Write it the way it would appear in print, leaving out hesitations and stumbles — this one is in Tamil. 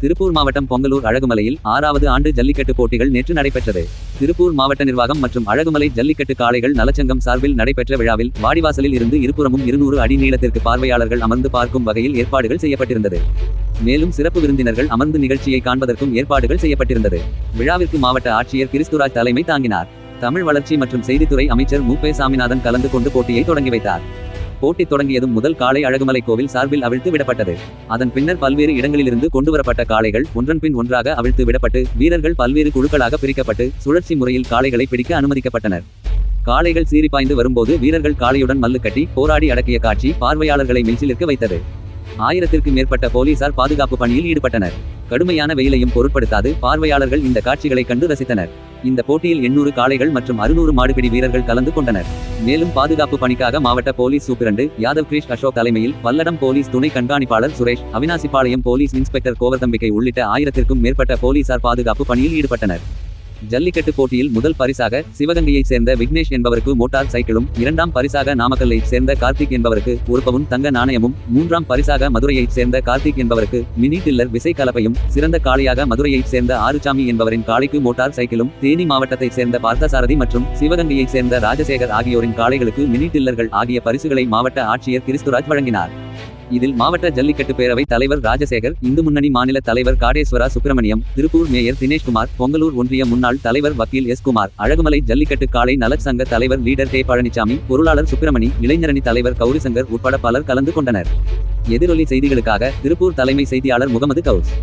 திருப்பூர் மாவட்டம் பொங்கலூர் அழகுமலையில் 6வது ஆண்டு ஜல்லிக்கட்டு போட்டிகள் நேற்று நடைபெற்றது. திருப்பூர் மாவட்ட நிர்வாகம் மற்றும் அழகுமலை ஜல்லிக்கட்டு காளைகள் நலச்சங்கம் சார்பில் நடைபெற்ற விழாவில் வாடிவாசலில் இருந்து இருபுறமும் 200 அடி நீளத்திற்கு பார்வையாளர்கள் அமர்ந்து பார்க்கும் வகையில் ஏற்பாடுகள் செய்யப்பட்டிருந்தது. மேலும் சிறப்பு விருந்தினர்கள் அமர்ந்து நிகழ்ச்சியை காண்பதற்கும் ஏற்பாடுகள் செய்யப்பட்டிருந்தது. விழாவிற்கு மாவட்ட ஆட்சியர் கிறிஸ்துராஜ் தலைமை தாங்கினார். தமிழ் வளர்ச்சி மற்றும் செய்தித்துறை அமைச்சர் மு.பே. சாமிநாதன் கலந்து கொண்டு போட்டியை தொடங்கி வைத்தார். போட்டி தொடங்கியதும் முதல் காளை அழகுமலை கோவில் சார்பில் அவிழ்த்து விடப்பட்டது. அதன் பின்னர் பல்வேறு இடங்களிலிருந்து கொண்டுவரப்பட்ட காளைகள் ஒன்றன் பின் ஒன்றாக அவிழ்த்து விடப்பட்டு வீரர்கள் பல்வேறு குழுக்களாக பிரிக்கப்பட்டு சுழற்சி முறையில் காளைகளை பிடிக்க அனுமதிக்கப்பட்டனர். காளைகள் சீறிப்பாய்ந்து வரும்போது வீரர்கள் காளையுடன் மல்லு கட்டி போராடி அடக்கிய காட்சி பார்வையாளர்களை மில்சிலிருக்க வைத்தது. 1000க்கும் மேற்பட்ட போலீசார் பாதுகாப்பு பணியில் ஈடுபட்டனர். கடுமையான வெயிலையும் பொருட்படுத்தாது பார்வையாளர்கள் இந்த காட்சிகளை கண்டு ரசித்தனர். இந்த போட்டியில் 800 காளைகள் மற்றும் 600 மாடுபிடி வீரர்கள் கலந்து கொண்டனர். மேலும் பாதுகாப்பு பணிக்காக மாவட்ட போலீஸ் சூப்பிரண்டு யாதவ் கிரிஷ் அசோக் தலைமையில் பல்லடம் போலீஸ் துணை கண்காணிப்பாளர் சுரேஷ், அவினாசிபாளையம் போலீஸ் இன்ஸ்பெக்டர் கோவர்தம்பிக்கை உள்ளிட்ட 1000க்கும் மேற்பட்ட போலீசார் பாதுகாப்பு பணியில் ஈடுபட்டனர். ஜல்லிக்கட்டு போட்டியில் முதல் பரிசாக சிவகங்கையைச் சேர்ந்த விக்னேஷ் என்பவருக்கு மோட்டார் சைக்கிளும், 2ஆம் பரிசாக நாமக்கல்லைச் சேர்ந்த கார்த்திக் என்பவருக்கு ஒரு பவுன் தங்க நாணயமும், 3ஆம் பரிசாக மதுரையைச் சேர்ந்த கார்த்திக் என்பவருக்கு மினி டில்லர் விசை கலப்பையும், சிறந்த காளையாக மதுரையைச் சேர்ந்த ஆறுசாமி என்பவரின் காளைக்கு மோட்டார் சைக்கிளும், தேனி மாவட்டத்தைச் சேர்ந்த பார்த்தசாரதி மற்றும் சிவகங்கையைச் சேர்ந்த ராஜசேகர் ஆகியோரின் காளைகளுக்கு மினி டில்லர்கள் ஆகிய பரிசுகளை மாவட்ட ஆட்சியர் கிறிஸ்துராஜ் வழங்கினார். இதில் மாவட்ட ஜல்லிக்கட்டு பேரவை தலைவர் ராஜசேகர், இந்து முன்னணி மாநில தலைவர் காடேஸ்வரா சுப்பிரமணியம், திருப்பூர் மேயர் தினேஷ்குமார், பொங்கலூர் ஒன்றிய முன்னாள் தலைவர் வக்கீல் எஸ். குமார், அழகுமலை ஜல்லிக்கட்டு காளை நலச் சங்க தலைவர் லீடர் டே. பழனிசாமி, பொருளாளர் சுப்பிரமணி, இளைஞரணி தலைவர் கௌரிசங்கர் உட்பட பலர் கலந்து கொண்டனர். எதிரொலி செய்திகளுக்காக திருப்பூர் தலைமை செய்தியாளர் முகமது கவுஸ்.